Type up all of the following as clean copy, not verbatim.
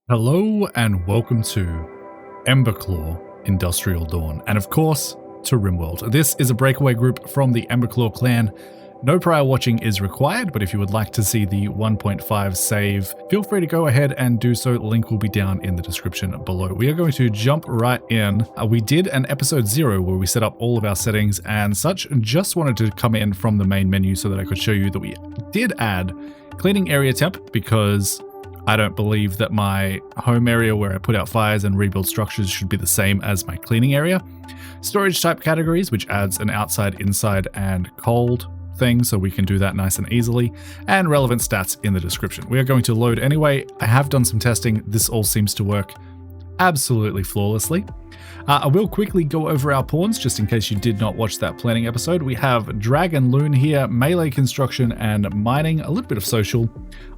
Hello and welcome to Emberclaw Industrial Dawn, and of course to RimWorld. This is a breakaway group from the Emberclaw Clan. No prior watching is required, but if you would like to see the 1.5 save, feel free to go ahead and do so. Link will be down in the description below. We are going to jump right in. We did an episode 0 where we set up all of our settings and such. Just wanted to come in from the main menu so that I could show you that we did add cleaning area temp, because I don't believe that my home area where I put out fires and rebuild structures should be the same as my cleaning area. Storage type categories, which adds an outside, inside, and cold thing, so we can do that nice and easily, and relevant stats in the description. We are going to load anyway. I have done some testing. This all seems to work absolutely flawlessly. I will quickly go over our pawns just in case you did not watch that planning episode. We have Dragon Loon here, melee construction and mining, a little bit of social,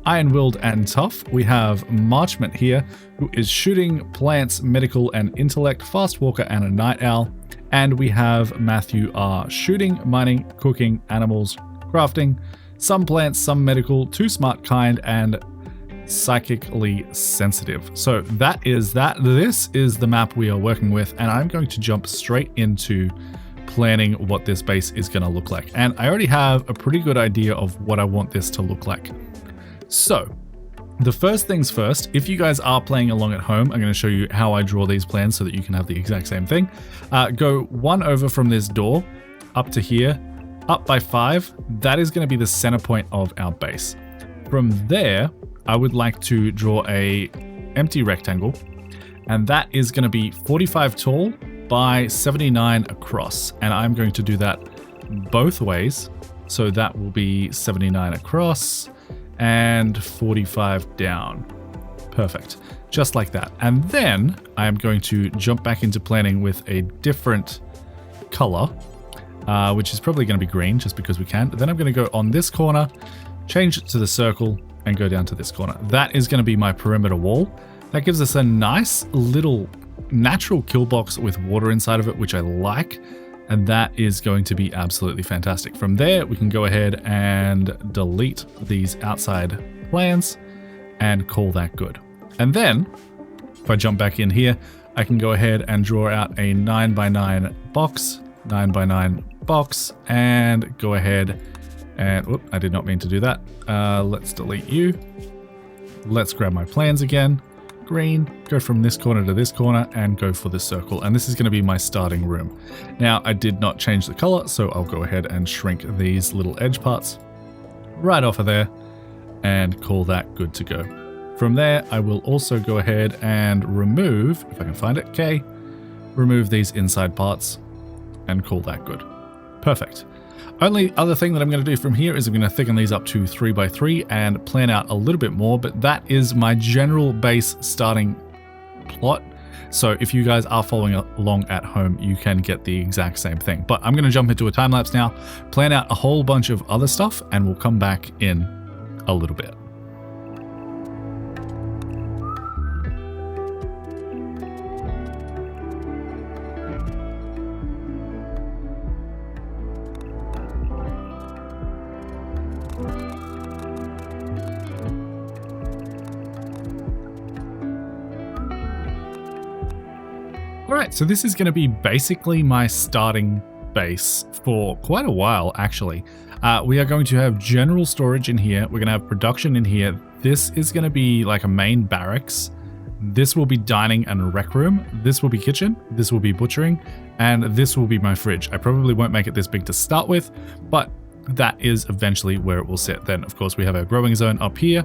iron willed and tough. We have Marchment here, who is shooting, plants, medical and intellect, fast walker and a night owl. And we have Matthew R, shooting, mining, cooking, animals, crafting, some plants, some medical, too smart, kind, and psychically sensitive. So that is that. This is the map we are working with, and I'm going to jump straight into planning what this base is going to look like. And I already have a pretty good idea of what I want this to look like. So the first things first, if you guys are playing along at home, I'm going to show you how I draw these plans so that you can have the exact same thing. Go one over from this door up to here, up by 5. That is going to be the center point of our base. From there, I would like to draw a empty rectangle, and that is going to be 45 tall by 79 across. And I'm going to do that both ways. So that will be 79 across and 45 down. Perfect. Just like that. And then I'm going to jump back into planning with a different color, which is probably going to be green just because we can. Then I'm going to go on this corner, change it to the circle, and go down to this corner. That is going to be my perimeter wall. That gives us a nice little natural kill box with water inside of it, which I like. And that is going to be absolutely fantastic. From there, we can go ahead and delete these outside plans and call that good. And then if I jump back in here, I can go ahead and draw out a 9x9 box, 9x9 box, and go ahead and, whoop, I did not mean to do that. Let's delete you. Let's grab my plans again. Green, go from this corner to this corner and go for the circle. And this is going to be my starting room. Now, I did not change the color, so I'll go ahead and shrink these little edge parts right off of there and call that good to go. From there, I will also go ahead and remove, if I can find it, okay, remove these inside parts and call that good. Perfect. Only other thing that I'm going to do from here is I'm going to thicken these up to 3x3 and plan out a little bit more, but that is my general base starting plot. So if you guys are following along at home, you can get the exact same thing. But I'm going to jump into a time lapse now, plan out a whole bunch of other stuff, and we'll come back in a little bit. Alright, so this is going to be basically my starting base for quite a while, actually. We are going to have general storage in here. We're going to have production in here. This is going to be like a main barracks. This will be dining and rec room. This will be kitchen. This will be butchering. And this will be my fridge. I probably won't make it this big to start with, but that is eventually where it will sit. Then, of course, we have our growing zone up here.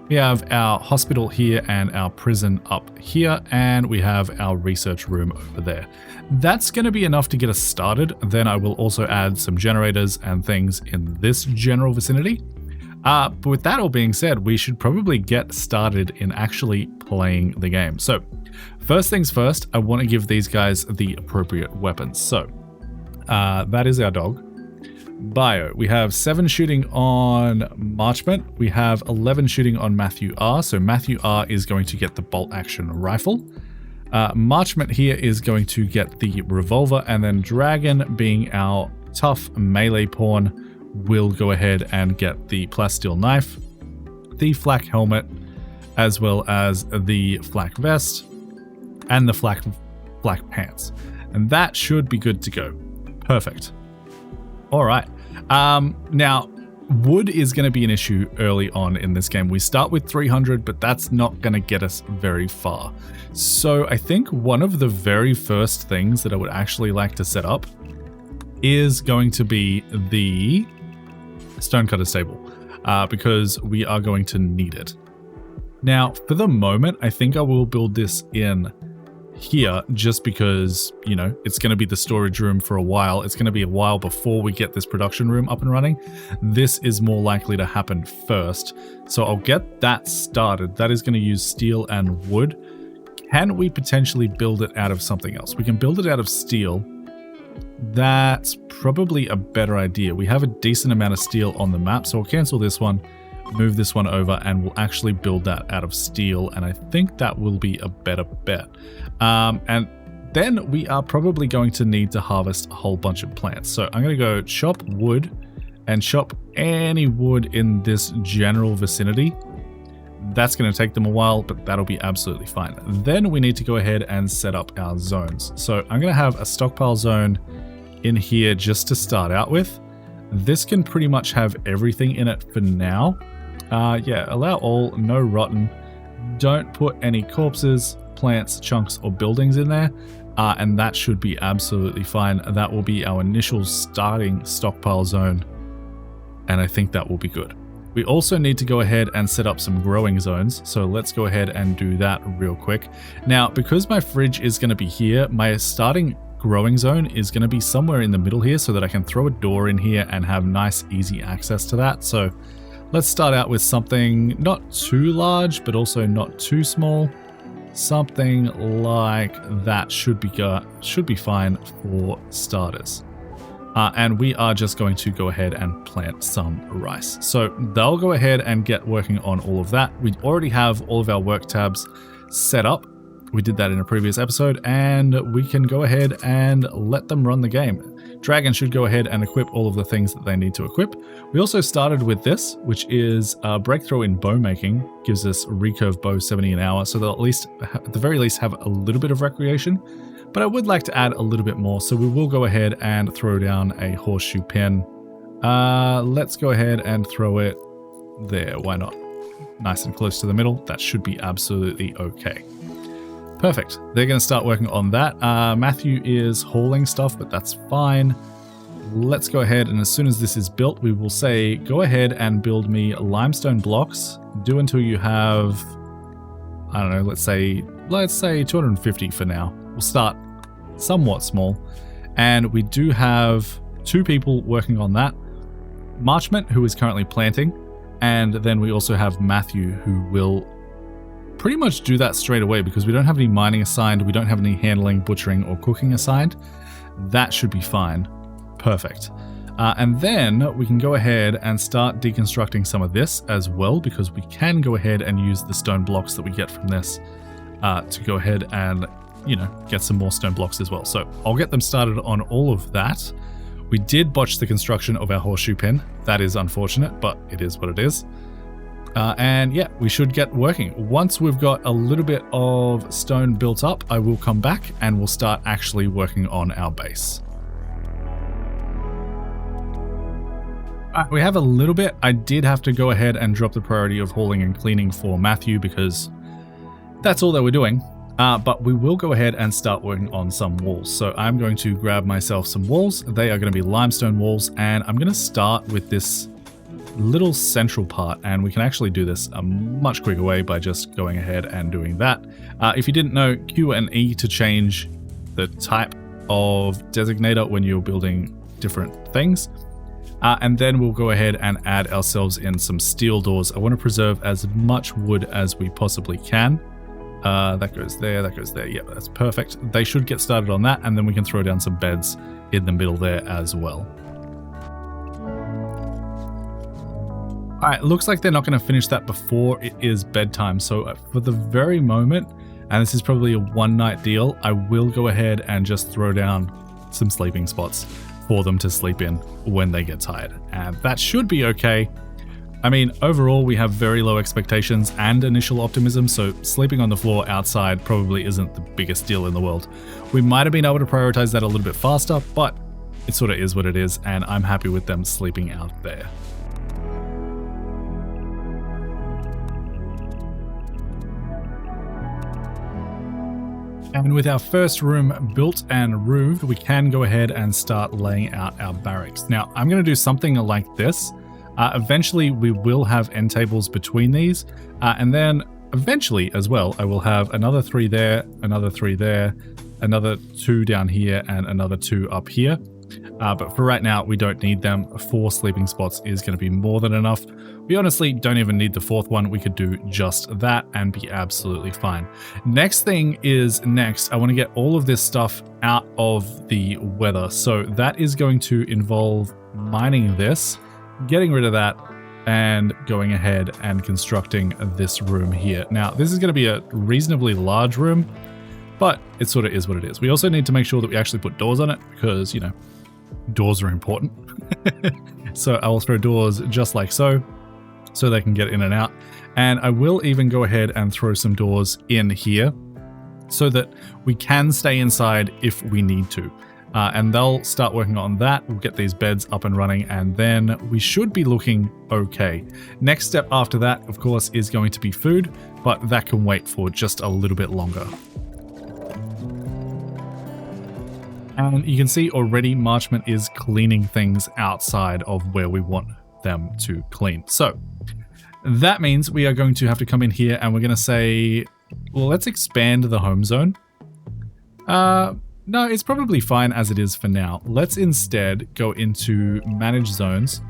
We have our hospital here and our prison up here. And we have our research room over there. That's going to be enough to get us started. Then I will also add some generators and things in this general vicinity. But with that all being said, we should probably get started in actually playing the game. So first things first, I want to give these guys the appropriate weapons. So that is our dog. Bio, we have 7 shooting on Marchment. We have 11 shooting on Matthew R. So Matthew R is going to get the bolt action rifle. Marchment here is going to get the revolver, and then Dragon, being our tough melee pawn, will go ahead and get the plasteel knife, the flak helmet, as well as the flak vest and the flak pants. And that should be good to go. Perfect. All right. Now, wood is going to be an issue early on in this game. We start with 300, but that's not going to get us very far. So I think one of the very first things that I would actually like to set up is going to be the stonecutter stable, because we are going to need it. Now, for the moment, I think I will build this in here just because, you know, it's going to be the storage room for a while. It's going to be a while before we get this production room up and running. This is more likely to happen first. So I'll get that started. That is going to use steel and wood. Can we potentially build it out of something else? We can build it out of steel. That's probably a better idea. We have a decent amount of steel on the map, so I'll cancel this one, move this one over, and we'll actually build that out of steel, and I think that will be a better bet. And then we are probably going to need to harvest a whole bunch of plants. So I'm going to go chop wood and chop any wood in this general vicinity. That's going to take them a while, but that'll be absolutely fine. Then we need to go ahead and set up our zones. So I'm going to have a stockpile zone in here just to start out with. This can pretty much have everything in it for now. Yeah, allow all, no rotten. Don't put any corpses, plants, chunks, or buildings in there. And that should be absolutely fine. That will be our initial starting stockpile zone. And I think that will be good. We also need to go ahead and set up some growing zones. So let's go ahead and do that real quick. Now, because my fridge is going to be here, my starting growing zone is going to be somewhere in the middle here so that I can throw a door in here and have nice, easy access to that. So let's start out with something not too large, but also not too small. Something like that should be fine for starters. And we are just going to go ahead and plant some rice. So they'll go ahead and get working on all of that. We already have all of our work tabs set up. We did that in a previous episode, and we can go ahead and let them run the game. Dragon should go ahead and equip all of the things that they need to equip. We also started with this, which is a breakthrough in bow making. Gives us recurve bow 70 an hour, so they'll at the very least have a little bit of recreation. But I would like to add a little bit more, so we will go ahead and throw down a horseshoe pin. Let's go ahead and throw it there. Why not? Nice and close to the middle. That should be absolutely okay. Perfect. They're going to start working on that. Matthew is hauling stuff, but that's fine. Let's go ahead, and as soon as this is built, we will say, go ahead and build me limestone blocks. Do until you have, I don't know, let's say 250 for now. We'll start somewhat small. And we do have 2 people working on that. Marchment, who is currently planting. And then we also have Matthew, who will pretty much do that straight away because we don't have any mining assigned. We don't have any handling, butchering, or cooking assigned. That should be fine. Perfect. And then we can go ahead and start deconstructing some of this as well, because we can go ahead and use the stone blocks that we get from this to go ahead and, you know, get some more stone blocks as well. So I'll get them started on all of that. We did botch the construction of our horseshoe pin. That is unfortunate, but it is what it is. And yeah, we should get working. Once we've got a little bit of stone built up, I will come back and we'll start actually working on our base. We have a little bit. I did have to go ahead and drop the priority of hauling and cleaning for Matthew because that's all that we're doing. But we will go ahead and start working on some walls. So I'm going to grab myself some walls. They are going to be limestone walls, and I'm going to start with this little central part, and we can actually do this a much quicker way by just going ahead and doing that. If you didn't know, Q and E to change the type of designator when you're building different things. And then we'll go ahead and add ourselves in some steel doors. I want to preserve as much wood as we possibly can. That goes there, that goes there. Yeah, that's perfect. They should get started on that, and then we can throw down some beds in the middle there as well. All right, looks like they're not going to finish that before it is bedtime. So for the very moment, and this is probably a one-night deal, I will go ahead and just throw down some sleeping spots for them to sleep in when they get tired. And that should be okay. I mean, overall, we have very low expectations and initial optimism, so sleeping on the floor outside probably isn't the biggest deal in the world. We might have been able to prioritize that a little bit faster, but it sort of is what it is, and I'm happy with them sleeping out there. And with our first room built and roofed, we can go ahead and start laying out our barracks. Now, I'm going to do something like this. Eventually, we will have end tables between these, and then eventually as well, I will have another 3 there, another 3 there, another 2 down here, and another 2 up here. But for right now, we don't need them. 4 sleeping spots is going to be more than enough. We honestly don't even need the 4th one. We could do just that and be absolutely fine. Next thing is I want to get all of this stuff out of the weather. So that is going to involve mining this, getting rid of that, and going ahead and constructing this room here. Now, this is going to be a reasonably large room, but it sort of is what it is. We also need to make sure that we actually put doors on it because, you know, doors are important. So I will throw doors just like so they can get in and out. And I will even go ahead and throw some doors in here so that we can stay inside if we need to. And they'll start working on that. We'll get these beds up and running, and then we should be looking okay. Next step after that, of course, is going to be food, but that can wait for just a little bit longer. And you can see already Marchment is cleaning things outside of where we want them to clean. So that means we are going to have to come in here and we're going to say, well, let's expand the home zone. No, it's probably fine as it is for now. Let's instead go into manage zones,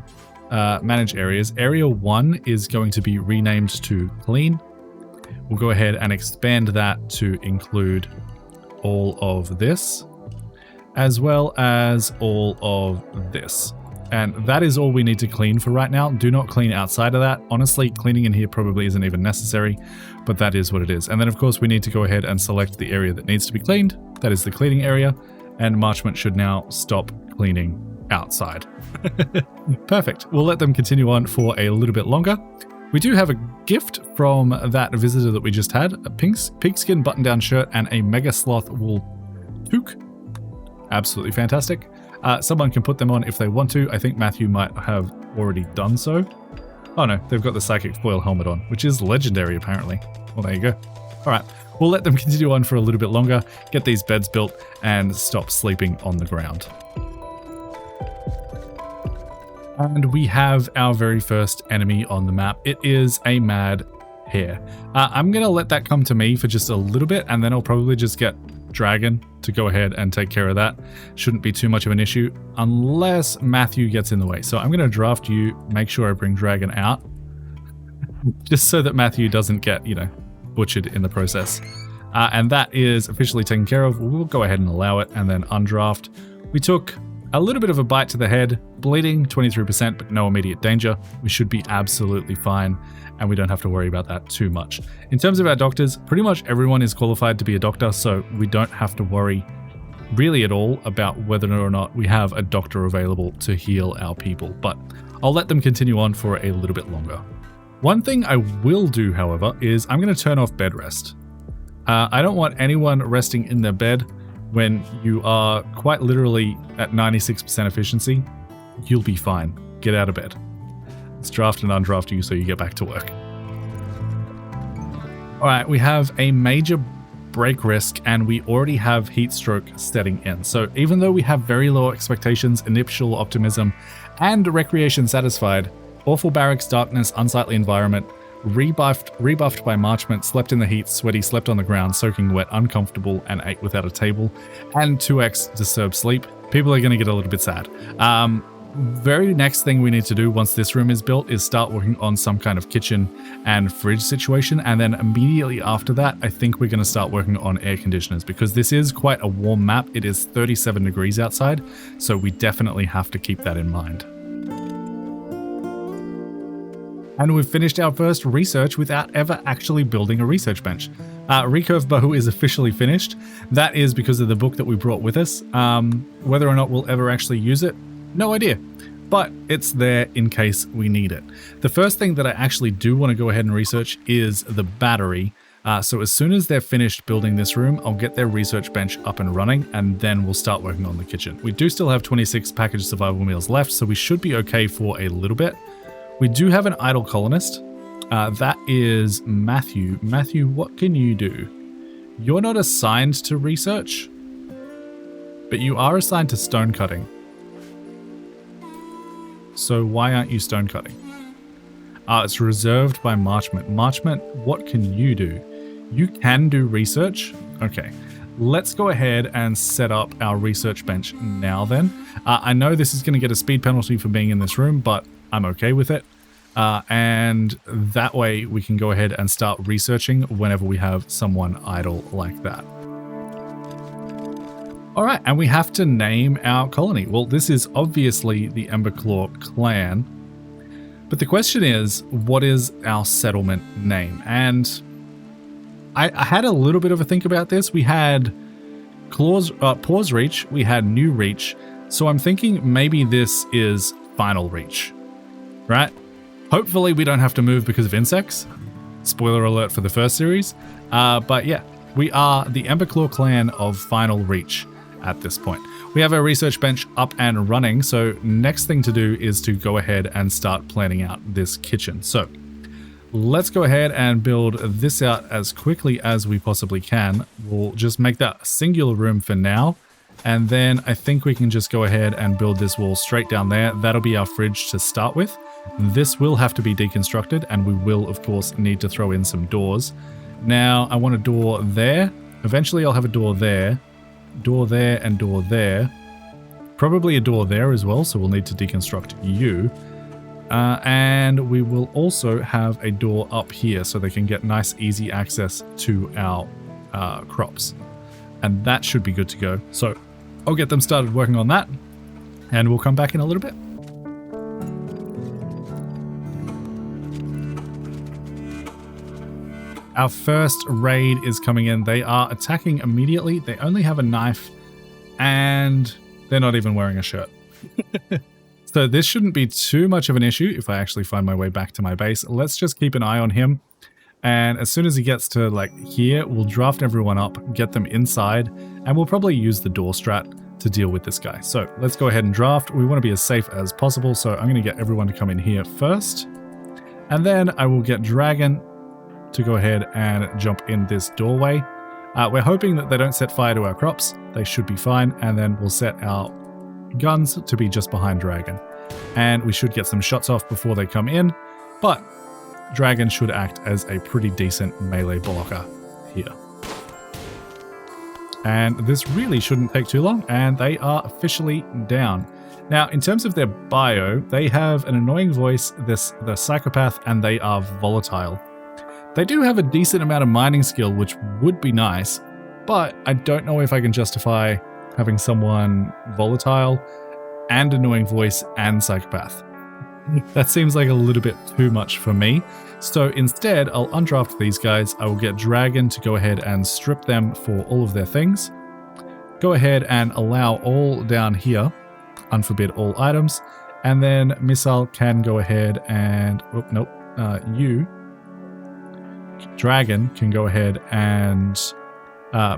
manage areas. Area 1 is going to be renamed to clean. We'll go ahead and expand that to include all of this, as well as all of this. And that is all we need to clean for right now. Do not clean outside of that. Honestly, cleaning in here probably isn't even necessary, but that is what it is. And then of course we need to go ahead and select the area that needs to be cleaned. That is the cleaning area, and Marchment should now stop cleaning outside. Perfect. We'll let them continue on for a little bit longer. We do have a gift from that visitor that we just had, a pigskin button-down shirt and a mega sloth wool toque. Absolutely fantastic. Someone can put them on if they want to. I think Matthew might have already done so. Oh no, they've got the psychic foil helmet on, which is legendary apparently. Well, there you go. All right, we'll let them continue on for a little bit longer, get these beds built, and stop sleeping on the ground. And we have our very first enemy on the map. It is a mad hare. I'm going to let that come to me for just a little bit, and then I'll probably just get Dragon to go ahead and take care of that. Shouldn't be too much of an issue unless Matthew gets in the way. So I'm going to draft you, make sure I bring Dragon out, just so that Matthew doesn't get, you know, butchered in the process. And that is officially taken care of. We'll go ahead and allow it and then undraft. We took a little bit of a bite to the head, bleeding 23%, but no immediate danger. We should be absolutely fine, and we don't have to worry about that too much. In terms of our doctors, pretty much everyone is qualified to be a doctor, so we don't have to worry really at all about whether or not we have a doctor available to heal our people, but I'll let them continue on for a little bit longer. One thing I will do, however, is I'm going to turn off bed rest. I don't want anyone resting in their bed when you are quite literally at 96% efficiency. You'll be fine. Get out of bed. Let's draft and undraft you so you get back to work. All right, we have a major break risk and we already have heat stroke setting in. So even though we have very low expectations, initial optimism, and recreation satisfied, awful barracks, darkness, unsightly environment, rebuffed by Marchment, slept in the heat, sweaty, slept on the ground, soaking wet, uncomfortable, and ate without a table, and 2x disturbed sleep, people are going to get a little bit sad. Very next thing we need to do once this room is built is start working on some kind of kitchen and fridge situation, and then immediately after that, I think we're going to start working on air conditioners because this is quite a warm map. It is 37 degrees outside, so we definitely have to keep that in mind. And we've finished our first research without ever actually building a research bench. Recurve Bow is officially finished. That is because of the book that we brought with us. Whether or not we'll ever actually use it, no idea. but it's there in case we need it. The first thing that I actually do want to go ahead and research is the battery. So as soon as they're finished building this room, I'll get their research bench up and running, and then we'll start working on the kitchen. We do still have 26 packaged survival meals left, so we should be okay for a little bit. We do have an idle colonist. That is Matthew. Matthew, what can you do? You're not assigned to research, but you are assigned to stone cutting. So why aren't you stone cutting? It's reserved by Marchment. Marchment, what can you do? You can do research. Okay, let's go ahead and set up our research bench now then. I know this is going to get a speed penalty for being in this room, but I'm okay with it. And that way we can go ahead and start researching whenever we have someone idle like that. All right, and we have to name our colony. Well, this is obviously the Emberclaw Clan. But the question is, what is our settlement name? And I had a little bit of a think about this. We had Pause Reach, we had New Reach. So I'm thinking maybe this is Final Reach, right? Hopefully we don't have to move because of insects. Spoiler alert for the first series. But yeah, we are the Emberclaw Clan of Final Reach at this point. We have our research bench up and running, so next thing to do is to go ahead and start planning out this kitchen. So let's go ahead and build this out as quickly as we possibly can. We'll just make that a singular room for now, and then I think we can just go ahead and build this wall straight down there. That'll be our fridge to start with. This will have to be deconstructed, and we will of course need to throw in some doors. Now I want a door there. Eventually I'll have a door there, and door there. Probably a door there as well, so we'll need to deconstruct you. And we will also have a door up here so they can get nice easy access to our crops. And that should be good to go. So I'll get them started working on that, and we'll come back in a little bit. Our first raid is coming in. They are attacking immediately. They only have a knife, and they're not even wearing a shirt. So this shouldn't be too much of an issue if I actually find my way back to my base. Let's just keep an eye on him. And as soon as he gets to like here, we'll draft everyone up, get them inside, and we'll probably use the door strat to deal with this guy. So let's go ahead and draft. We want to be as safe as possible. So I'm going to get everyone to come in here first. And then I will get Dragon to go ahead and jump in this doorway. We're hoping that they don't set fire to our crops. They should be fine. And then we'll set our guns to be just behind Dragon. And we should get some shots off before they come in. But Dragon should act as a pretty decent melee blocker here. And this really shouldn't take too long. And they are officially down. Now, in terms of their bio, they have an annoying voice, the psychopath, and they are volatile. They do have a decent amount of mining skill, which would be nice, but I don't know if I can justify having someone volatile and annoying voice and psychopath. That seems like a little bit too much for me. So instead, I'll undraft these guys. I will get Dragon to go ahead and strip them for all of their things. Go ahead and allow all down here, unforbid all items, and then Missile can go ahead and, Dragon can go ahead and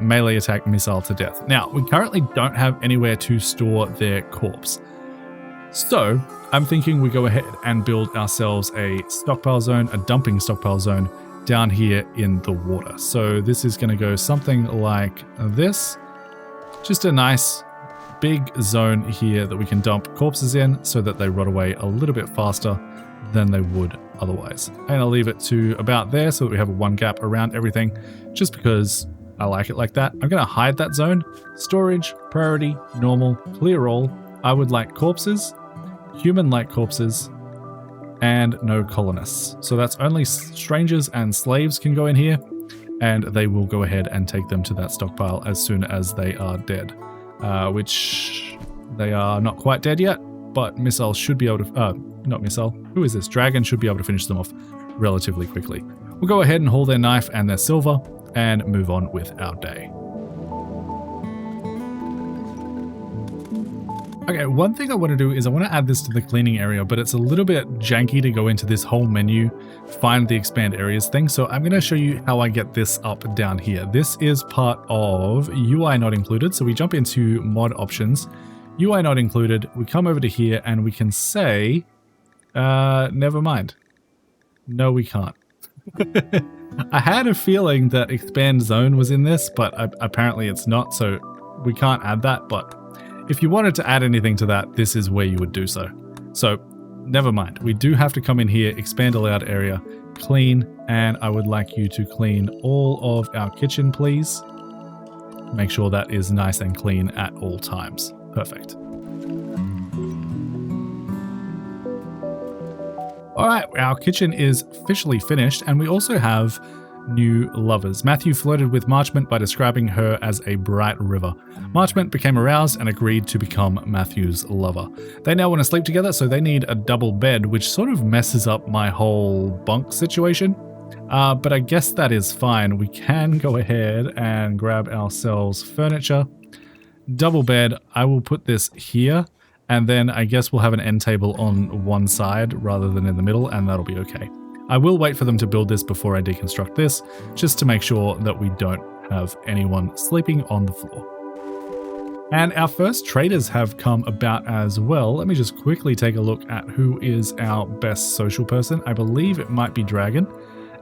melee attack Missile to death. Now, we currently don't have anywhere to store their corpse. So, I'm thinking we go ahead and build ourselves a stockpile zone, a dumping stockpile zone down here in the water. So this is going to go something like this. Just a nice big zone here that we can dump corpses in so that they rot away a little bit faster than they would otherwise. And I'll leave it to about there so that we have one gap around everything, just because I like it like that. I'm going to hide that zone. Storage, priority, normal, clear all. I would like corpses, human-like corpses, and no colonists. So that's only strangers and slaves can go in here, and they will go ahead and take them to that stockpile as soon as they are dead. Which they are not quite dead yet, but Missile should be able to, not Missile, who is this? Dragon should be able to finish them off relatively quickly. We'll go ahead and haul their knife and their silver and move on with our day. Okay, one thing I want to do is I want to add this to the cleaning area, but it's a little bit janky to go into this whole menu, find the expand areas thing. So I'm going to show you how I get this up down here. This is part of UI not included. So we jump into mod options, UI not included. We come over to here and we can say, never mind. No, we can't. I had a feeling that expand zone was in this, but apparently it's not. So we can't add that, but if you wanted to add anything to that, this is where you would do so. So never mind. We do have to come in here, expand allowed area, clean, and I would like you to clean all of our kitchen, please. Make sure that is nice and clean at all times. Perfect. All right, our kitchen is officially finished, and we also have new lovers. Matthew flirted with Marchment by describing her as a bright river. Marchment became aroused and agreed to become Matthew's lover. They now want to sleep together, so they need a double bed, which sort of messes up my whole bunk situation. But I guess that is fine. We can go ahead and grab ourselves furniture. Double bed, I will put this here, and then I guess we'll have an end table on one side rather than in the middle, and that'll be okay. I will wait for them to build this before I deconstruct this, just to make sure that we don't have anyone sleeping on the floor. And our first traders have come about as well. Let me just quickly take a look at who is our best social person. I believe it might be Dragon,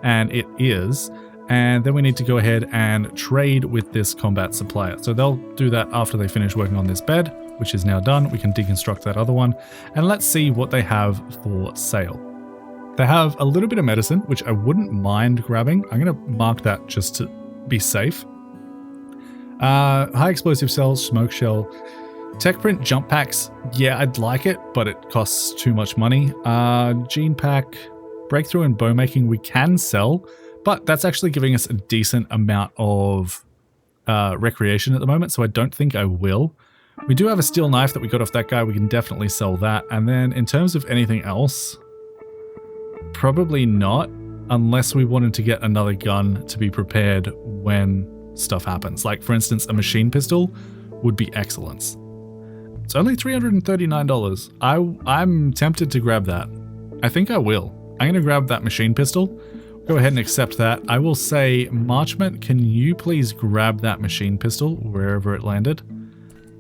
and it is. And then we need to go ahead and trade with this combat supplier. So they'll do that after they finish working on this bed, which is now done. We can deconstruct that other one, and let's see what they have for sale. They have a little bit of medicine, which I wouldn't mind grabbing. I'm going to mark that just to be safe. High explosive cells, smoke shell, tech print jump packs. Yeah, I'd like it, but it costs too much money. Gene pack, breakthrough in bow making we can sell, but that's actually giving us a decent amount of recreation at the moment, so I don't think I will. We do have a steel knife that we got off that guy. We can definitely sell that. And then in terms of anything else, probably not, unless we wanted to get another gun to be prepared when stuff happens. Like, for instance, a machine pistol would be excellent. It's only $339. I'm tempted to grab that. I think I will. I'm going to grab that machine pistol. Go ahead and accept that. I will say, Marchment, can you please grab that machine pistol wherever it landed?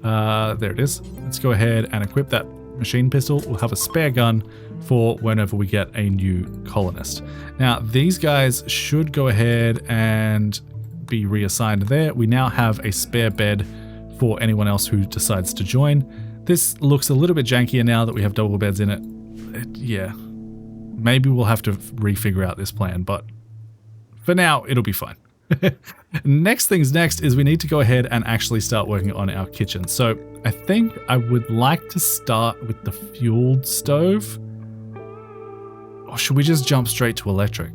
There it is. Let's go ahead and equip that machine pistol. We'll have a spare gun for whenever we get a new colonist. Now, these guys should go ahead and be reassigned there. We now have a spare bed for anyone else who decides to join. This looks a little bit jankier now that we have double beds in it. Yeah, maybe we'll have to refigure out this plan, but for now, it'll be fine. Next things next is we need to go ahead and actually start working on our kitchen. So I think I would like to start with the fueled stove. Or should we just jump straight to electric?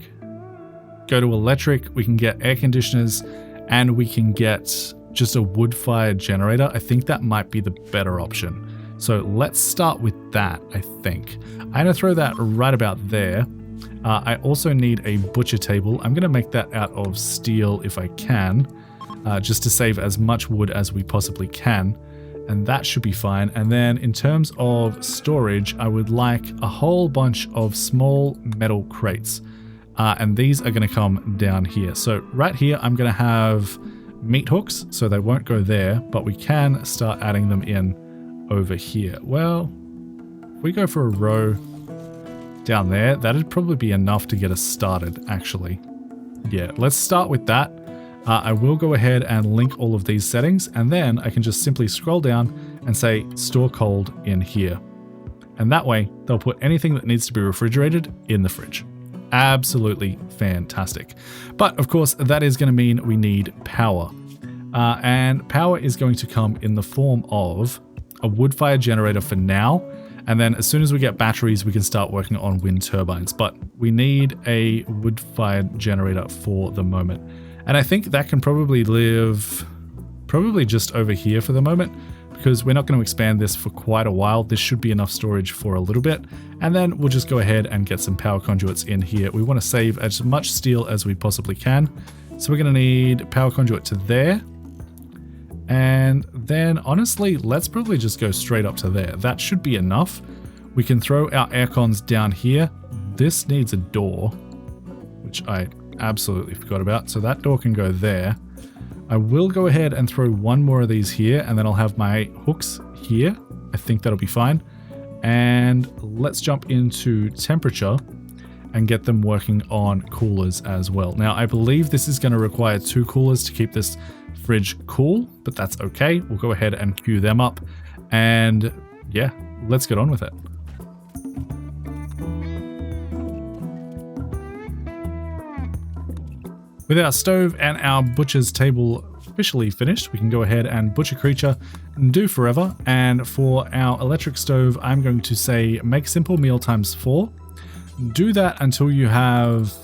Go to electric, we can get air conditioners, and we can get just a wood-fired generator. I think that might be the better option. So let's start with that, I think. I'm going to throw that right about there. I also need a butcher table. I'm going to make that out of steel if I can, just to save as much wood as we possibly can. And that should be fine. And then in terms of storage, I would like a whole bunch of small metal crates. And these are going to come down here. So right here, I'm going to have meat hooks, so they won't go there, but we can start adding them in over here. Well, if we go for a row down there, that'd probably be enough to get us started, actually. Yeah, let's start with that. I will go ahead and link all of these settings, and then I can just simply scroll down and say store cold in here. And that way, they'll put anything that needs to be refrigerated in the fridge. Absolutely fantastic. But of course, that is going to mean we need power. And power is going to come in the form of a wood-fired generator for now. And then as soon as we get batteries, we can start working on wind turbines. But we need a wood-fired generator for the moment. And I think that can probably live just over here for the moment, because we're not going to expand this for quite a while. This should be enough storage for a little bit. And then we'll just go ahead and get some power conduits in here. We want to save as much steel as we possibly can. So we're going to need power conduit to there. And then honestly, let's probably just go straight up to there. That should be enough. We can throw our aircons down here. This needs a door, which I absolutely forgot about. So that door can go there. I will go ahead and throw one more of these here, and then I'll have my hooks here. I think that'll be fine. And let's jump into temperature and get them working on coolers as well. Now, I believe this is going to require 2 coolers to keep this fridge cool, but that's okay. We'll go ahead and queue them up, and yeah, let's get on with it. With our stove and our butcher's table officially finished, we can go ahead and butcher creature and do forever. And for our electric stove, I'm going to say make simple meal times 4. Do that until you have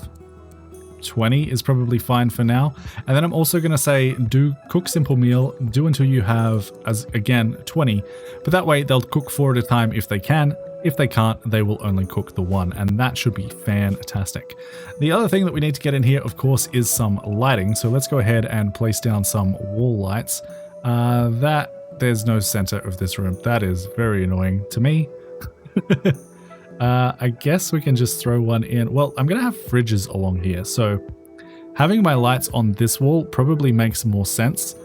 20 is probably fine for now. And then I'm also going to say do cook simple meal, do until you have, as again, 20. But that way they'll cook 4 at a time if they can. If they can't, they will only cook the 1, and that should be fantastic. The other thing that we need to get in here, of course, is some lighting. So let's go ahead and place down some wall lights. There's no center of this room. That is very annoying to me. I guess we can just throw one in. Well, I'm going to have fridges along here, so having my lights on this wall probably makes more sense.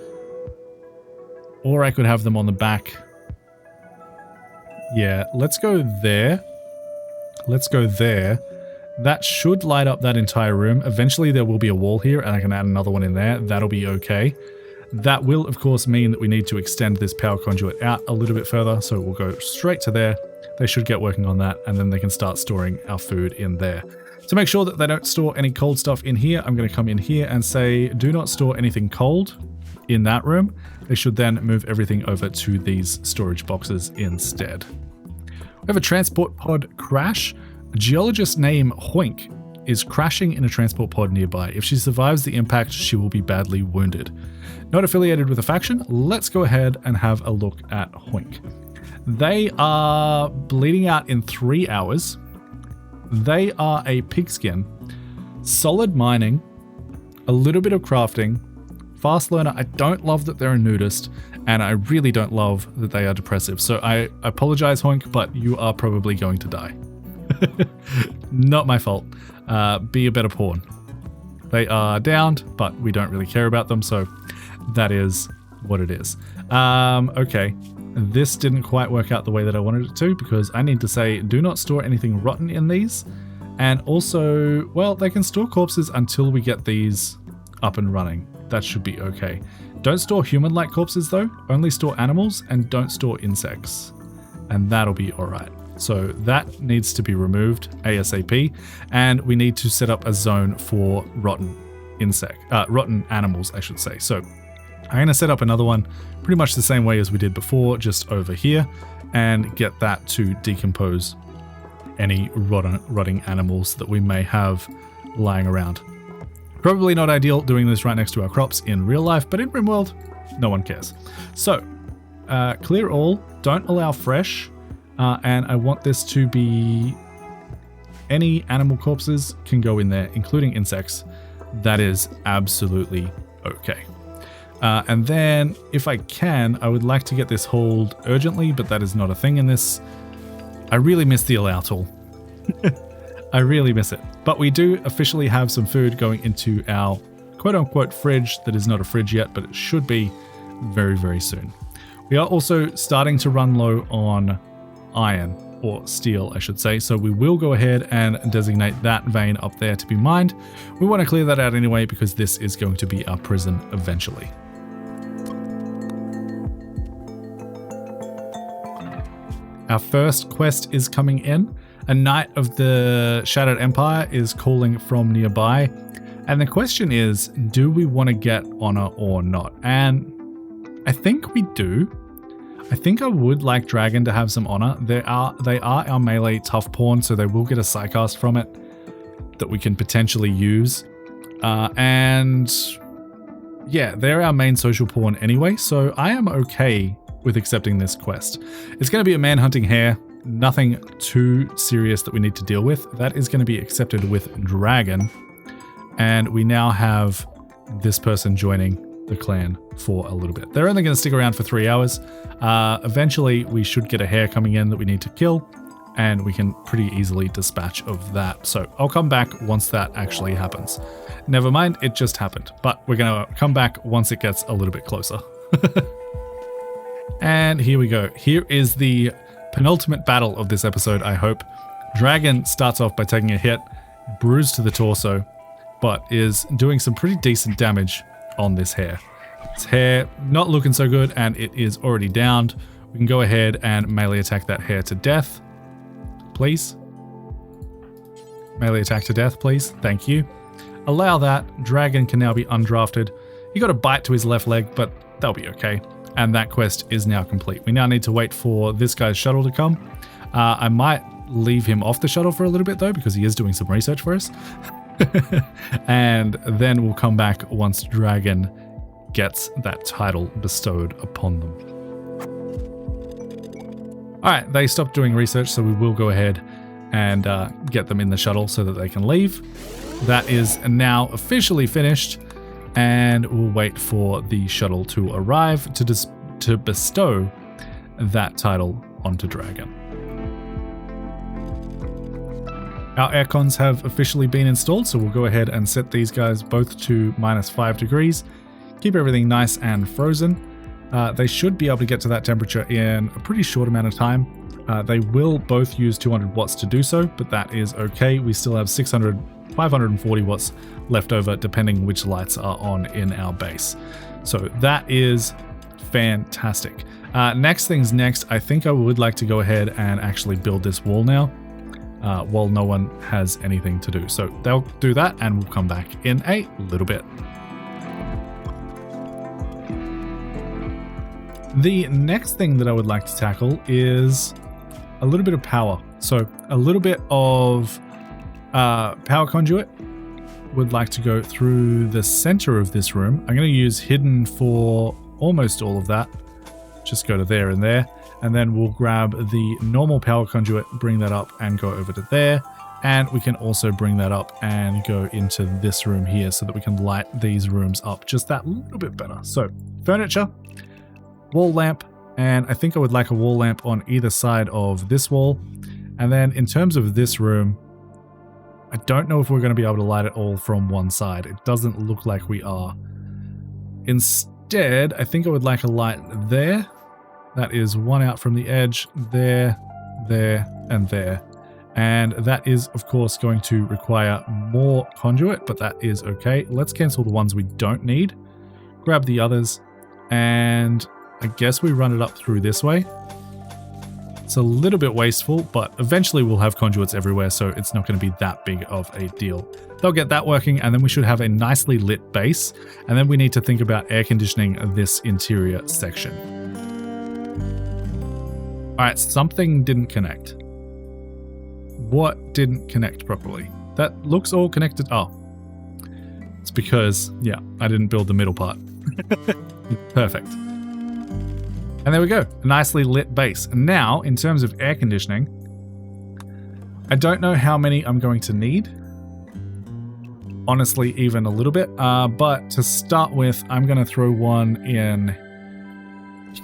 Or I could have them on the back. Yeah, let's go there. Let's go there. That should light up that entire room. Eventually there will be a wall here, and I can add another one in there. That'll be okay. That will, of course, mean that we need to extend this power conduit out a little bit further, so we'll go straight to there. They should get working on that, and then they can start storing our food in there. To make sure that they don't store any cold stuff in here, I'm going to come in here and say, do not store anything cold in that room. They should then move everything over to these storage boxes instead. We have a transport pod crash. A geologist named Hoink is crashing in a transport pod nearby. If she survives the impact, she will be badly wounded. Not affiliated with a faction, let's go ahead and have a look at Hoink. They are bleeding out in 3 hours. They are a pigskin, solid mining, a little bit of crafting, fast learner. I don't love that they're a nudist, and I really don't love that they are depressive. So I apologize, Hoink, but you are probably going to die. Not my fault. Be a better pawn. They are downed, but we don't really care about them, so that is what it is. Okay. This didn't quite work out the way that I wanted it to, because I need to say do not store anything rotten in these. And also, well, they can store corpses until we get these up and running. That should be okay. Don't store human-like corpses though, only store animals, and don't store insects. And that'll be alright. So that needs to be removed ASAP, and we need to set up a zone for rotten animals, I should say. So I'm going to set up another one pretty much the same way as we did before, just over here, and get that to decompose any rotting animals that we may have lying around. Probably not ideal doing this right next to our crops in real life, but in RimWorld, no one cares. So, clear all, don't allow fresh, and I want this to be any animal corpses can go in there, including insects. That is absolutely okay. And then, if I can, I would like to get this hauled urgently, but that is not a thing in this. I really miss the allow tool. I really miss it. But we do officially have some food going into our quote-unquote fridge that is not a fridge yet, but it should be very, very soon. We are also starting to run low on iron, or steel, I should say, so we will go ahead and designate that vein up there to be mined. We want to clear that out anyway, because this is going to be our prison eventually. Our first quest is coming in. A knight of the Shattered Empire is calling from nearby. And the question is, do we want to get honor or not? And I think we do. I think I would like Dragon to have some honor. They are our melee tough pawn, so they will get a psycast from it that we can potentially use. And yeah, they're our main social pawn anyway, so I am okay with accepting this quest. It's going to be a man-hunting Hare. Nothing too serious that we need to deal with. That is going to be accepted with Dragon. And we now have this person joining the clan for a little bit. They're only going to stick around for 3 hours. Eventually, we should get a hare coming in that we need to kill, and we can pretty easily dispatch of that. So I'll come back once that actually happens. Never mind, it just happened, but we're going to come back once it gets a little bit closer. And here we go. Here is the penultimate battle of this episode, I hope. Dragon starts off by taking a hit, bruised to the torso, but is doing some pretty decent damage on this hare. This hare not looking so good, and it is already downed. We can go ahead and melee attack that hare to death, please. Melee attack to death, please. Thank you. Allow that. Dragon can now be undrafted. He got a bite to his left leg, but that'll be okay. And that quest is now complete. We now need to wait for this guy's shuttle to come. I might leave him off the shuttle for a little bit though, because he is doing some research for us. And then we'll come back once Dragon gets that title bestowed upon them. All right, they stopped doing research, so we will go ahead and get them in the shuttle so that they can leave. That is now officially finished. And we'll wait for the shuttle to arrive to bestow that title onto Dragon. Our aircons have officially been installed, so we'll go ahead and set these guys both to -5 degrees. Keep everything nice and frozen. They should be able to get to that temperature in a pretty short amount of time. They will both use 200 watts to do so, but that is okay. We still have 540 watts left over, depending which lights are on in our base. So that is fantastic. Next things next, I think I would like to go ahead and actually build this wall now, while no one has anything to do. So they'll do that, and we'll come back in a little bit. The next thing that I would like to tackle is a little bit of power. So a little bit of power conduit. Would like to go through the center of this room. I'm going to use hidden for almost all of that. Just go to there and there. And then we'll grab the normal power conduit, bring that up and go over to there. And we can also bring that up and go into this room here so that we can light these rooms up just that little bit better. So furniture, wall lamp, and I think I would like a wall lamp on either side of this wall. And then in terms of this room, I don't know if we're going to be able to light it all from one side. It doesn't look like we are. Instead, I think I would like a light there. That is one out from the edge, there, there, and there. And that is, of course, going to require more conduit, but that is okay. Let's cancel the ones we don't need. Grab the others, and I guess we run it up through this way. It's a little bit wasteful, but eventually we'll have conduits everywhere, so it's not going to be that big of a deal. They'll get that working, and then we should have a nicely lit base, and then we need to think about air conditioning this interior section. Alright, something didn't connect. What didn't connect properly? That looks all connected. Oh. It's because, yeah, I didn't build the middle part. Perfect. And there we go, a nicely lit base. And now, in terms of air conditioning, I don't know how many I'm going to need. Honestly, even a little bit. But to start with, I'm going to throw one in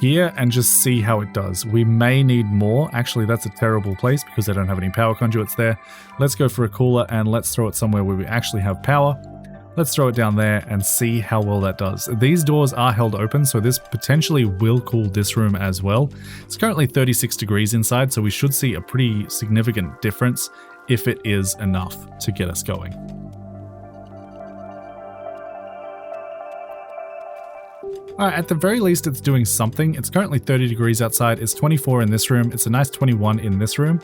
here and just see how it does. We may need more. Actually, that's a terrible place because I don't have any power conduits there. Let's go for a cooler and let's throw it somewhere where we actually have power. Let's throw it down there and see how well that does. These doors are held open, so this potentially will cool this room as well. It's currently 36 degrees inside, so we should see a pretty significant difference if it is enough to get us going. Alright, at the very least it's doing something. It's currently 30 degrees outside, it's 24 in this room, it's a nice 21 in this room.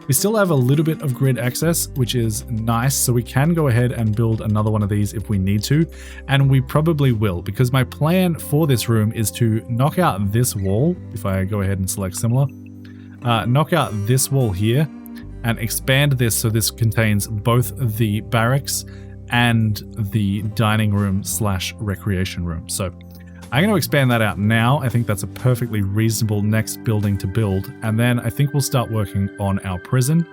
We still have a little bit of grid access, which is nice, so we can go ahead and build another one of these if we need to, and we probably will, because my plan for this room is to knock out this wall, if I go ahead and select similar, knock out this wall here, and expand this so this contains both the barracks and the dining room / recreation room. So I'm going to expand that out now. I think that's a perfectly reasonable next building to build. And then I think we'll start working on our prison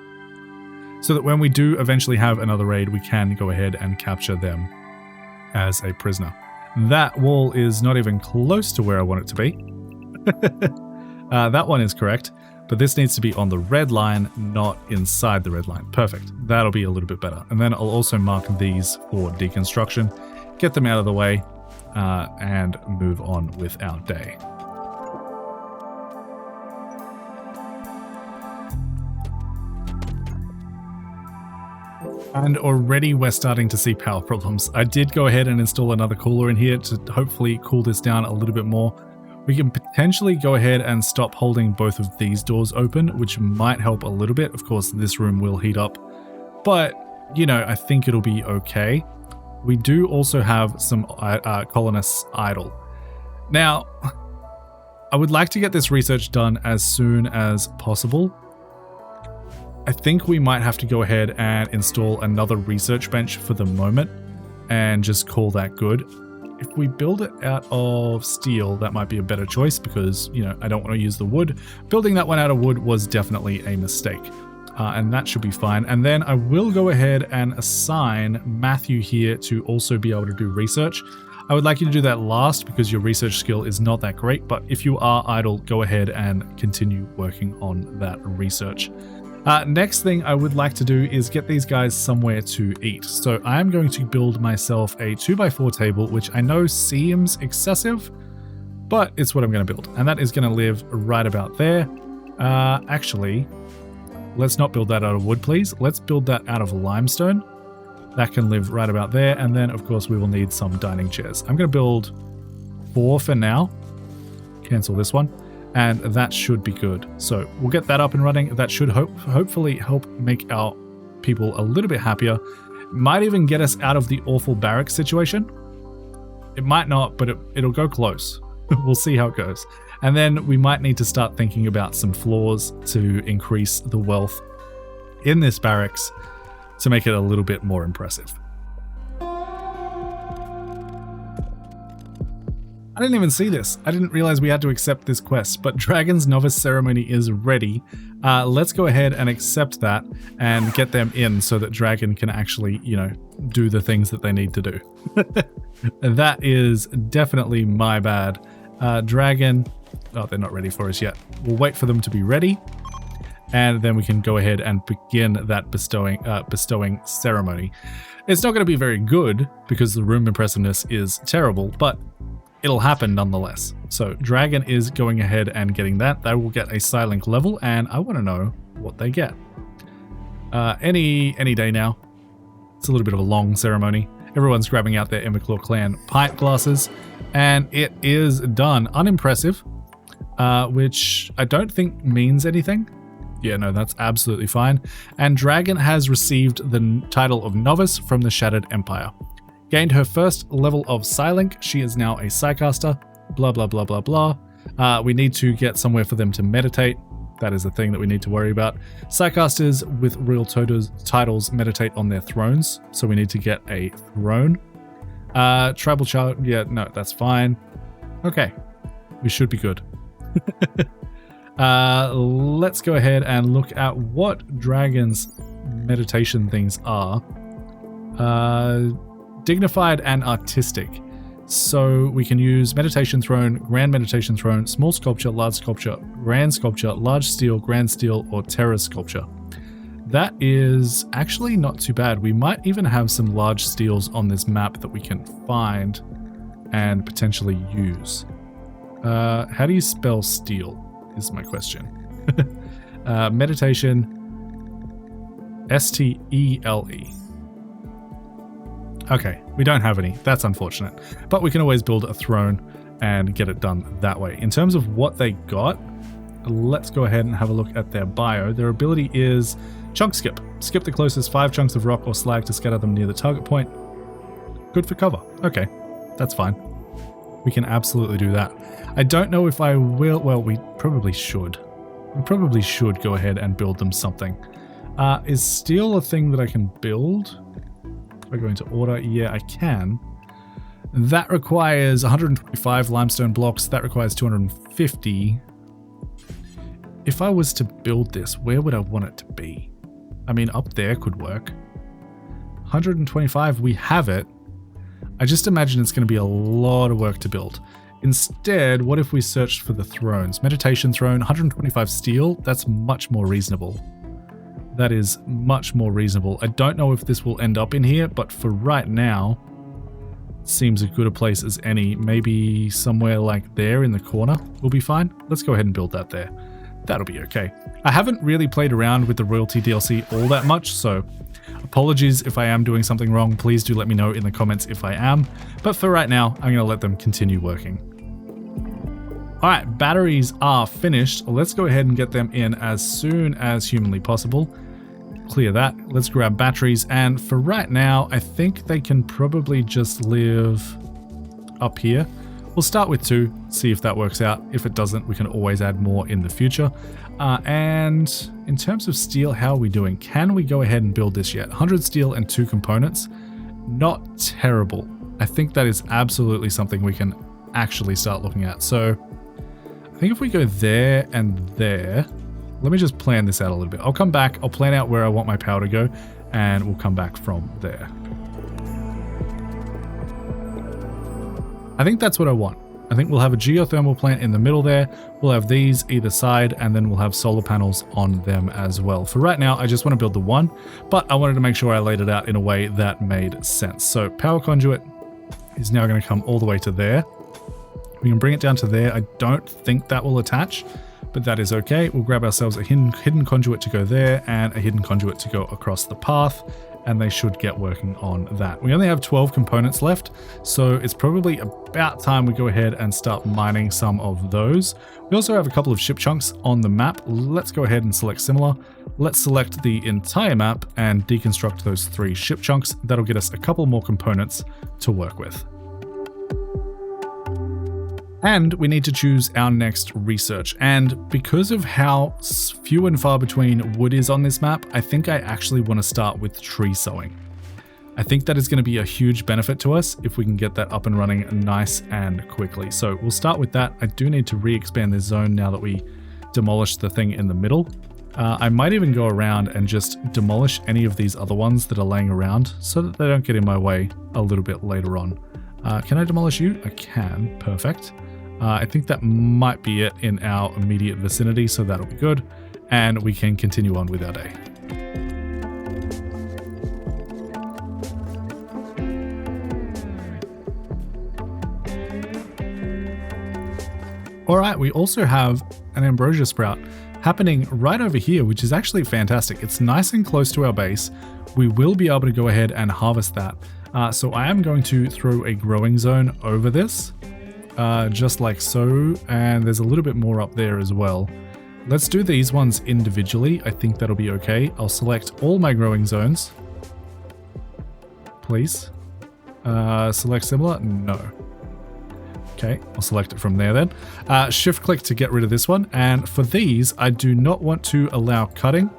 so that when we do eventually have another raid, we can go ahead and capture them as a prisoner. That wall is not even close to where I want it to be. That one is correct, but this needs to be on the red line, not inside the red line. Perfect. That'll be a little bit better. And then I'll also mark these for deconstruction, get them out of the way, and move on with our day. And already we're starting to see power problems. I did go ahead and install another cooler in here to hopefully cool this down a little bit more. We can potentially go ahead and stop holding both of these doors open, which might help a little bit. Of course, this room will heat up, but you know, I think it'll be okay. We do also have some colonists idle. Now, I would like to get this research done as soon as possible. I think we might have to go ahead and install another research bench for the moment and just call that good. If we build it out of steel, that might be a better choice because, you know, I don't want to use the wood. Building that one out of wood was definitely a mistake, and that should be fine. And then I will go ahead and assign Matthew here to also be able to do research. I would like you to do that last because your research skill is not that great, but if you are idle, go ahead and continue working on that research. Next thing I would like to do is get these guys somewhere to eat. So I'm going to build myself a 2x4 table, which I know seems excessive, but it's what I'm going to build. And that is going to live right about there. Actually, let's not build that out of wood, please. Let's build that out of limestone. That can live right about there. And then, of course, we will need some dining chairs. I'm going to build 4 for now. Cancel this one. And that should be good. So we'll get that up and running. That should hopefully help make our people a little bit happier. Might even get us out of the awful barracks situation. It might not, but it'll go close. We'll see how it goes. And then we might need to start thinking about some floors to increase the wealth in this barracks to make it a little bit more impressive. I didn't even see this. I didn't realize we had to accept this quest, but Dragon's Novice Ceremony is ready. Let's go ahead and accept that and get them in so that Dragon can actually, you know, do the things that they need to do. That is definitely my bad. Dragon, oh, they're not ready for us yet. We'll wait for them to be ready, and then we can go ahead and begin that bestowing ceremony. It's not going to be very good because the room impressiveness is terrible, but it'll happen nonetheless. So Dragon is going ahead and getting that. They will get a Psylink level, and I want to know what they get. Any day now. It's a little bit of a long ceremony. Everyone's grabbing out their Emberclaw Clan pint glasses, and it is done. Unimpressive, which I don't think means anything. Yeah, no, that's absolutely fine. And Dragon has received the title of Novice from the Shattered Empire. Gained her first level of Psylink. She is now a Psycaster. Blah, blah, blah, blah, blah. We need to get somewhere for them to meditate. That is a thing that we need to worry about. Psycasters with real titles meditate on their thrones, so we need to get a throne. Tribal child, yeah, no, that's fine. Okay, we should be good. Let's go ahead and look at what Dragon's meditation things are. Dignified and artistic. So we can use meditation throne, grand meditation throne, small sculpture, large sculpture, grand sculpture, large steel, grand steel, or terra sculpture. That is actually not too bad. We might even have some large steels on this map that we can find and potentially use. How do you spell steel is my question. Meditation, S-T-E-L-E. Okay, we don't have any. That's unfortunate. But we can always build a throne and get it done that way. In terms of what they got, let's go ahead and have a look at their bio. Their ability is chunk skip. Skip the closest 5 chunks of rock or slag to scatter them near the target point. Good for cover. Okay, that's fine. We can absolutely do that. I don't know if I will. Well, we probably should. We probably should go ahead and build them something. Is steel a thing that I can build? If I go into order, yeah, I can. That requires 125 limestone blocks. That requires 250. If I was to build this, where would I want it to be? I mean, up there could work. 125, we have it. I just imagine it's going to be a lot of work to build. Instead, what if we searched for the thrones? Meditation throne, 125 steel. That's much more reasonable. That is much more reasonable. I don't know if this will end up in here, but for right now, seems as good a place as any. Maybe somewhere like there in the corner will be fine. Let's go ahead and build that there. That'll be okay. I haven't really played around with the royalty DLC all that much, so apologies if I am doing something wrong. Please do let me know in the comments if I am. But for right now, I'm going to let them continue working. Alright, batteries are finished. Let's go ahead and get them in as soon as humanly possible. Clear that. Let's grab batteries. And for right now, I think they can probably just live up here. We'll start with 2, see if that works out. If it doesn't, we can always add more in the future. And in terms of steel, how are we doing? Can we go ahead and build this yet? 100 steel and 2 components. Not terrible. I think that is absolutely something we can actually start looking at. So I think if we go there and there, let me just plan this out a little bit. I'll come back, I'll plan out where I want my power to go, and we'll come back from there. I think that's what I want. I think we'll have a geothermal plant in the middle there. We'll have these either side, and then we'll have solar panels on them as well. For right now, I just want to build the one, but I wanted to make sure I laid it out in a way that made sense. So power conduit is now going to come all the way to there. We can bring it down to there. I don't think that will attach, but that is okay. We'll grab ourselves a hidden conduit to go there and a hidden conduit to go across the path, and they should get working on that. We only have 12 components left, so it's probably about time we go ahead and start mining some of those. We also have a couple of ship chunks on the map. Let's go ahead and select similar. Let's select the entire map and deconstruct those 3 ship chunks. That'll get us a couple more components to work with. And we need to choose our next research. And because of how few and far between wood is on this map, I think I actually want to start with tree sowing. I think that is going to be a huge benefit to us if we can get that up and running nice and quickly. So we'll start with that. I do need to re-expand this zone now that we demolished the thing in the middle. I might even go around and just demolish any of these other ones that are laying around so that they don't get in my way a little bit later on. Can I demolish you? I can. Perfect. I think that might be it in our immediate vicinity, so that'll be good. And we can continue on with our day. Alright, we also have an ambrosia sprout happening right over here, which is actually fantastic. It's nice and close to our base. We will be able to go ahead and harvest that. So I am going to throw a growing zone over this. Just like so, and there's a little bit more up there as well. Let's do these ones individually. I think that'll be okay. I'll select all my growing zones. Please. Select similar? No. Okay, I'll select it from there then. Shift click to get rid of this one. And for these, I do not want to allow cutting.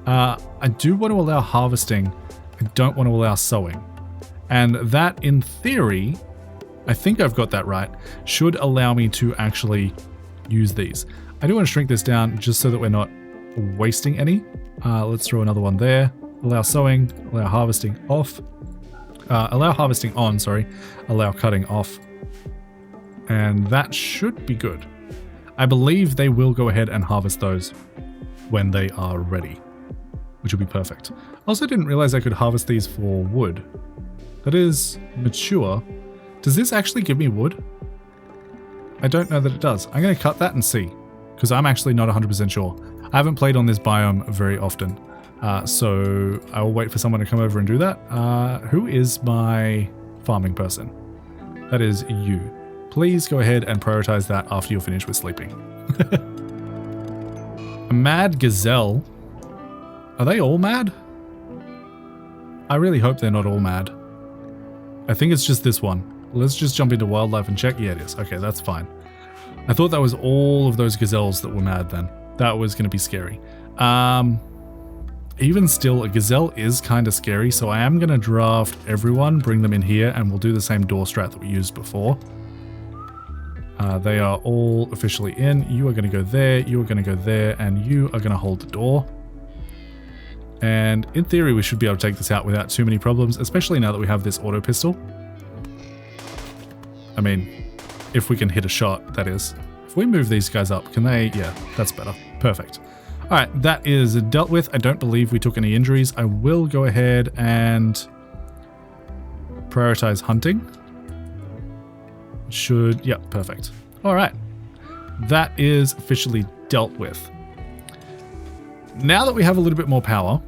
I do want to allow harvesting. I don't want to allow sowing. And that, in theory, I think I've got that right, should allow me to actually use these. I do want to shrink this down just so that we're not wasting any. Let's throw another one there. Allow sowing, allow harvesting off. Allow harvesting on, sorry. Allow cutting off. And that should be good. I believe they will go ahead and harvest those when they are ready, which will be perfect. Also didn't realize I could harvest these for wood. That is mature. Does this actually give me wood? I don't know that it does. I'm going to cut that and see, because I'm actually not 100% sure. I haven't played on this biome very often, so I will wait for someone to come over and do that. Who is my farming person? That is you. Please go ahead and prioritize that after you're finished with sleeping. A mad gazelle. Are they all mad? I really hope they're not all mad. I think it's just this one. Let's just jump into wildlife and check. Yeah, it is. Okay, that's fine. I thought that was all of those gazelles that were mad then. That was going to be scary. Even still, a gazelle is kind of scary, so I am going to draft everyone, bring them in here, and we'll do the same door strat that we used before. They are all officially in. You are going to go there, you are going to go there, and you are going to hold the door. And in theory, we should be able to take this out without too many problems, especially now that we have this auto pistol. I mean, if we can hit a shot, that is. If we move these guys up, can they? Yeah, that's better. Perfect. All right, that is dealt with. I don't believe we took any injuries. I will go ahead and prioritize hunting. Yeah, perfect. All right. That is officially dealt with. Now that we have a little bit more power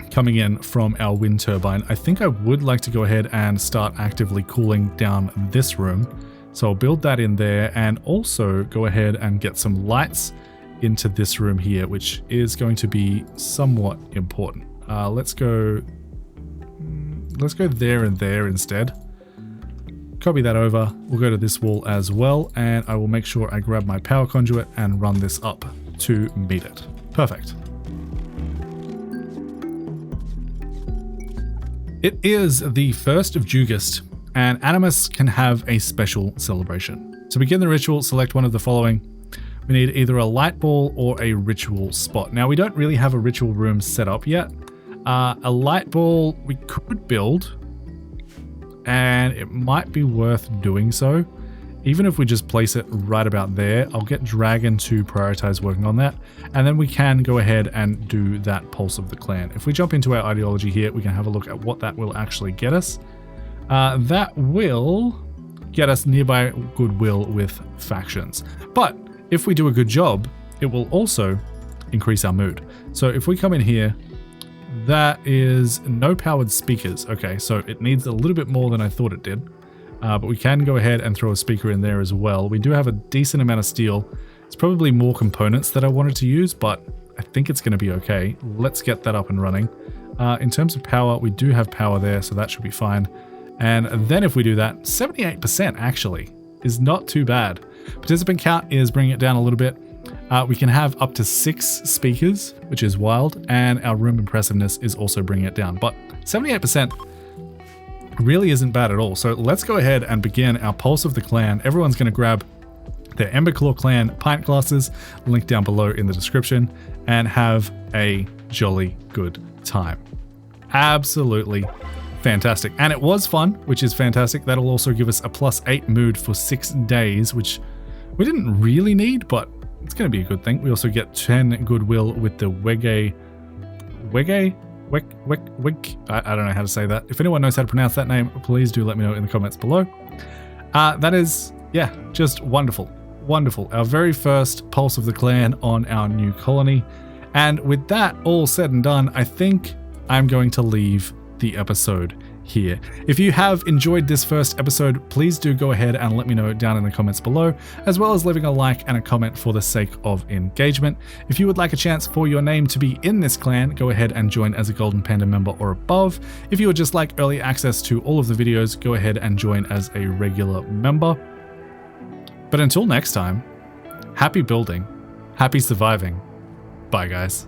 coming in from our wind turbine, I think I would like to go ahead and start actively cooling down this room. So I'll build that in there and also go ahead and get some lights into this room here, which is going to be somewhat important. Let's go there and there instead. Copy that over. We'll go to this wall as well, and I will make sure I grab my power conduit and run this up to meet it. Perfect. It is the 1st of August, and Animus can have a special celebration. To begin the ritual, select one of the following. We need either a light ball or a ritual spot. Now, we don't really have a ritual room set up yet. A light ball we could build, and it might be worth doing so. Even if we just place it right about there, I'll get Dragon to prioritize working on that, and then we can go ahead and do that Pulse of the Clan. If we jump into our ideology here, we can have a look at what that will actually get us. That will get us nearby goodwill with factions. But if we do a good job, it will also increase our mood. So if we come in here, that is no powered speakers. Okay, so it needs a little bit more than I thought it did. But we can go ahead and throw a speaker in there as well. We do have a decent amount of steel. It's probably more components that I wanted to use, but I think it's going to be okay. Let's get that up and running. In terms of power, we do have power there, so that should be fine. And then if we do that, 78% actually is not too bad. Participant count is bringing it down a little bit. We can have up to 6 speakers, which is wild, and our room impressiveness is also bringing it down. But 78% really isn't bad at all. So let's go ahead and begin our Pulse of the Clan. Everyone's going to grab their Emberclaw Clan pint glasses, link down below in the description, and have a jolly good time. Absolutely fantastic. And it was fun, which is fantastic. That'll also give us a +8 mood for 6 days, which we didn't really need, but it's going to be a good thing. We also get 10 goodwill with the Wege. I don't know how to say that. If anyone knows how to pronounce that name, please do let me know in the comments below. That is, yeah, just wonderful. Wonderful. Our very first Pulse of the Clan on our new colony. And with that all said and done, I think I'm going to leave the episode here. If you have enjoyed this first episode, please do go ahead and let me know down in the comments below, as well as leaving a like and a comment for the sake of engagement. If you would like a chance for your name to be in this clan, go ahead and join as a Golden Panda member or above. If you would just like early access to all of the videos, go ahead and join as a regular member. But until next time, happy building, happy surviving. Bye guys.